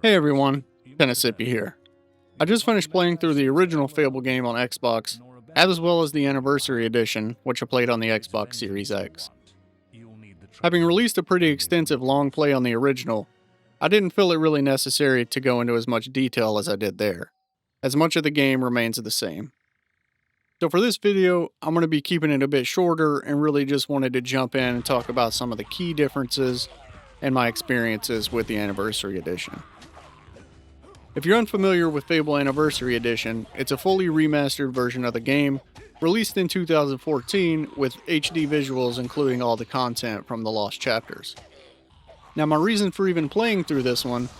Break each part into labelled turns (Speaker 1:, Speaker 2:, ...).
Speaker 1: Hey everyone, Sippy here. I just finished playing through the original Fable game on Xbox, as well as the Anniversary Edition, which I played on the Xbox Series X. Having released a pretty extensive long play on the original, I didn't feel it really necessary to go into as much detail as I did there, as much of the game remains the same. So for this video, I'm going to be keeping it a bit shorter and really just wanted to jump in and talk about some of the key differences and my experiences with the Anniversary Edition. If you're unfamiliar with Fable Anniversary Edition, it's a fully remastered version of the game, released in 2014 with HD visuals including all the content from the lost chapters. Now my reason for even playing through this one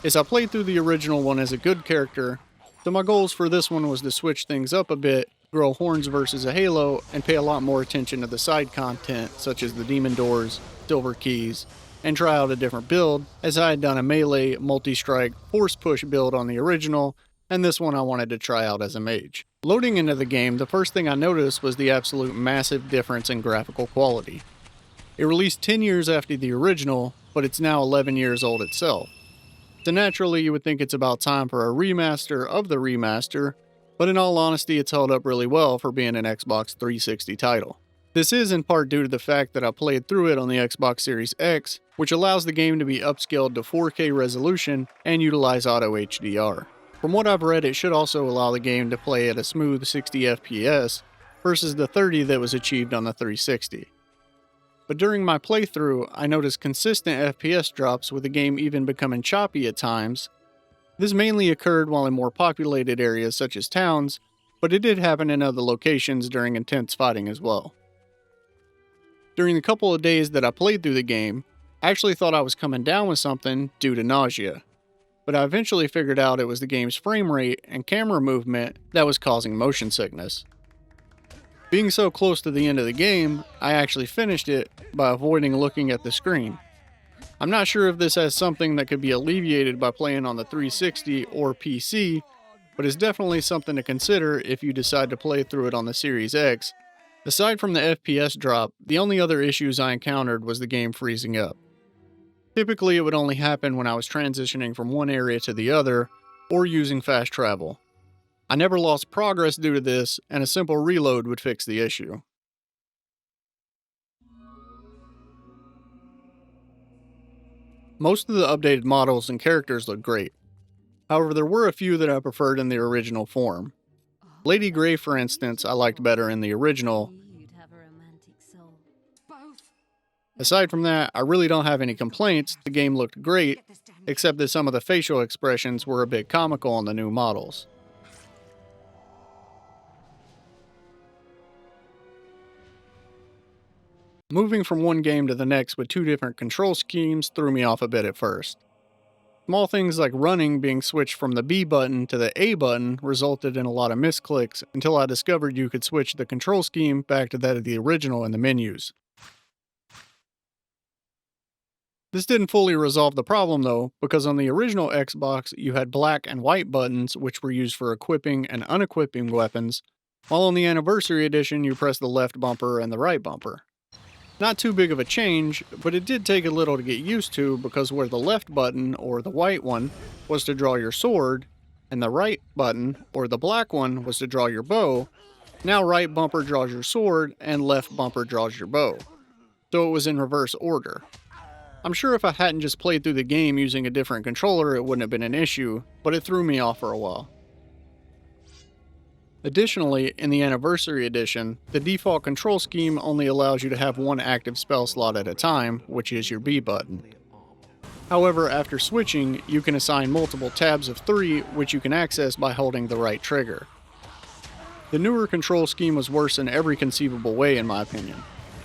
Speaker 1: is I played through the original one as a good character, so my goals for this one was to switch things up a bit, grow horns versus a halo, and pay a lot more attention to the side content such as the demon doors, silver keys, and try out a different build, as I had done a melee, multi-strike, force push build on the original, and this one I wanted to try out as a mage. Loading into the game, the first thing I noticed was the absolute massive difference in graphical quality. It released 10 years after the original, but it's now 11 years old itself. So naturally you would think it's about time for a remaster of the remaster, but in all honesty it's held up really well for being an Xbox 360 title. This is in part due to the fact that I played through it on the Xbox Series X, which allows the game to be upscaled to 4K resolution and utilize auto HDR. From what I've read, it should also allow the game to play at a smooth 60 FPS versus the 30 that was achieved on the 360. But during my playthrough, I noticed consistent FPS drops with the game even becoming choppy at times. This mainly occurred while in more populated areas such as towns, but it did happen in other locations during intense fighting as well. During the couple of days that I played through the game, I actually thought I was coming down with something due to nausea, but I eventually figured out it was the game's frame rate and camera movement that was causing motion sickness. Being so close to the end of the game, I actually finished it by avoiding looking at the screen. I'm not sure if this has something that could be alleviated by playing on the 360 or PC, but it's definitely something to consider if you decide to play through it on the Series X. Aside from the FPS drop, the only other issues I encountered was the game freezing up. Typically it would only happen when I was transitioning from one area to the other, or using fast travel. I never lost progress due to this, and a simple reload would fix the issue. Most of the updated models and characters look great. However, there were a few that I preferred in the original form. Lady Grey, for instance, I liked better in the original. Aside from that, I really don't have any complaints. The game looked great, except that some of the facial expressions were a bit comical on the new models. Moving from one game to the next with two different control schemes threw me off a bit at first. Small things like running being switched from the B button to the A button resulted in a lot of misclicks until I discovered you could switch the control scheme back to that of the original in the menus. This didn't fully resolve the problem though, because on the original Xbox you had black and white buttons which were used for equipping and unequipping weapons, while on the Anniversary Edition you press the left bumper and the right bumper. Not too big of a change, but it did take a little to get used to because where the left button, or the white one, was to draw your sword, and the right button, or the black one, was to draw your bow, now right bumper draws your sword and left bumper draws your bow. So it was in reverse order. I'm sure if I hadn't just played through the game using a different controller it wouldn't have been an issue, but it threw me off for a while. Additionally, in the Anniversary Edition, the default control scheme only allows you to have one active spell slot at a time, which is your B button. However, after switching, you can assign multiple tabs of 3, which you can access by holding the right trigger. The newer control scheme was worse in every conceivable way in my opinion,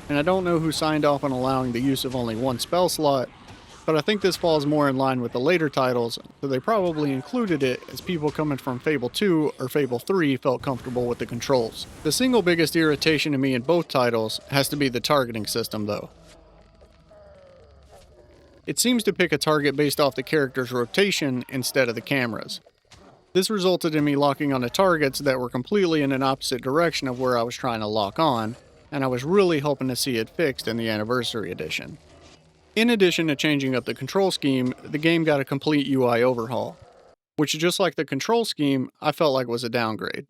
Speaker 1: and I don't know who signed off on allowing the use of only one spell slot, but I think this falls more in line with the later titles, so they probably included it as people coming from Fable 2 or Fable 3 felt comfortable with the controls. The single biggest irritation to me in both titles has to be the targeting system though. It seems to pick a target based off the character's rotation instead of the camera's. This resulted in me locking onto targets that were completely in an opposite direction of where I was trying to lock on, and I was really hoping to see it fixed in the Anniversary Edition. In addition to changing up the control scheme, the game got a complete UI overhaul, which just like the control scheme, I felt like was a downgrade.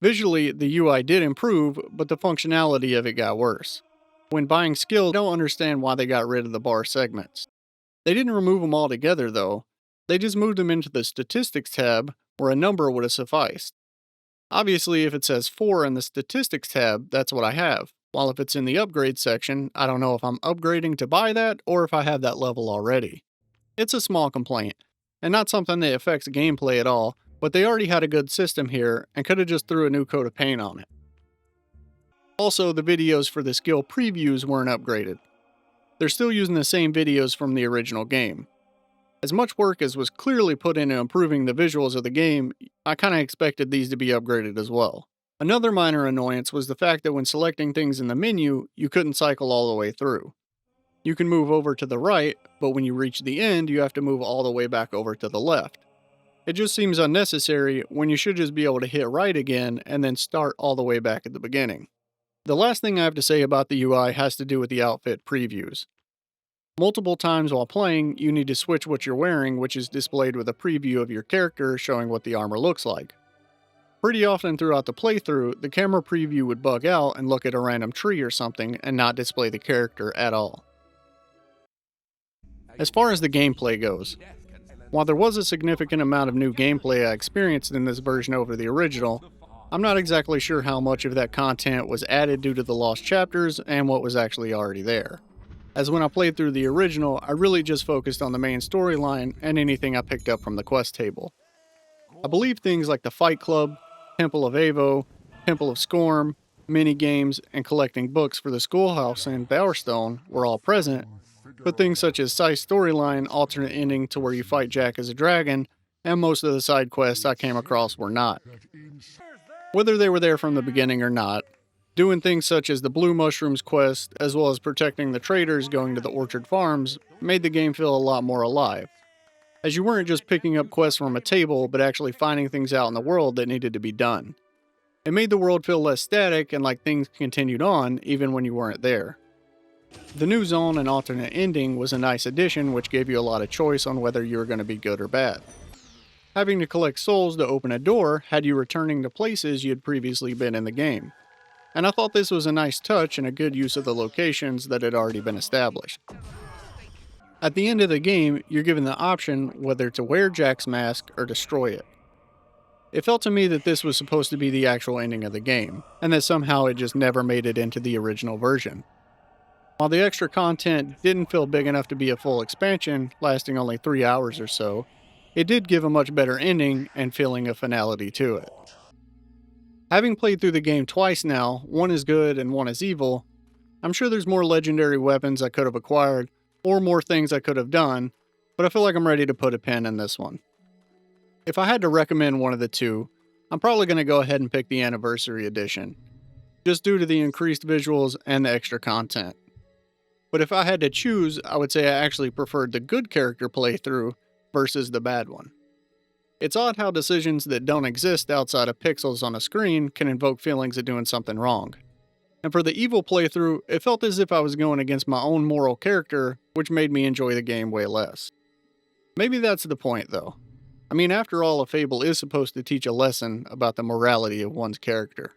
Speaker 1: Visually, the UI did improve, but the functionality of it got worse. When buying skills, I don't understand why they got rid of the bar segments. They didn't remove them altogether though, they just moved them into the statistics tab where a number would have sufficed. Obviously, if it says 4 in the statistics tab, that's what I have, while if it's in the upgrade section, I don't know if I'm upgrading to buy that or if I have that level already. It's a small complaint, and not something that affects gameplay at all, but they already had a good system here and could have just threw a new coat of paint on it. Also, the videos for the skill previews weren't upgraded. They're still using the same videos from the original game. As much work as was clearly put into improving the visuals of the game, I kinda expected these to be upgraded as well. Another minor annoyance was the fact that when selecting things in the menu, you couldn't cycle all the way through. You can move over to the right, but when you reach the end, you have to move all the way back over to the left. It just seems unnecessary when you should just be able to hit right again and then start all the way back at the beginning. The last thing I have to say about the UI has to do with the outfit previews. Multiple times while playing, you need to switch what you're wearing, which is displayed with a preview of your character showing what the armor looks like. Pretty often throughout the playthrough, the camera preview would bug out and look at a random tree or something and not display the character at all. As far as the gameplay goes, while there was a significant amount of new gameplay I experienced in this version over the original, I'm not exactly sure how much of that content was added due to the lost chapters and what was actually already there. As when I played through the original, I really just focused on the main storyline and anything I picked up from the quest table. I believe things like the Fight Club, Temple of Avo, Temple of Scorn, mini-games, and collecting books for the schoolhouse in Bowerstone were all present, but things such as Scythe's storyline, alternate ending to where you fight Jack as a dragon, and most of the side quests I came across were not. Whether they were there from the beginning or not, doing things such as the Blue Mushrooms quest, as well as protecting the traders going to the Orchard Farms, made the game feel a lot more alive, as you weren't just picking up quests from a table, but actually finding things out in the world that needed to be done. It made the world feel less static and like things continued on even when you weren't there. The new zone and alternate ending was a nice addition which gave you a lot of choice on whether you were going to be good or bad. Having to collect souls to open a door had you returning to places you had previously been in the game, and I thought this was a nice touch and a good use of the locations that had already been established. At the end of the game, you're given the option whether to wear Jack's mask or destroy it. It felt to me that this was supposed to be the actual ending of the game, and that somehow it just never made it into the original version. While the extra content didn't feel big enough to be a full expansion, lasting only 3 hours or so, it did give a much better ending and feeling of finality to it. Having played through the game twice now, one is good and one is evil, I'm sure there's more legendary weapons I could have acquired, or more things I could have done, but I feel like I'm ready to put a pin in this one. If I had to recommend one of the two, I'm probably going to go ahead and pick the Anniversary Edition, just due to the increased visuals and the extra content. But if I had to choose, I would say I actually preferred the good character playthrough versus the bad one. It's odd how decisions that don't exist outside of pixels on a screen can invoke feelings of doing something wrong. And for the evil playthrough, it felt as if I was going against my own moral character, which made me enjoy the game way less. Maybe that's the point though. I mean, after all, a fable is supposed to teach a lesson about the morality of one's character.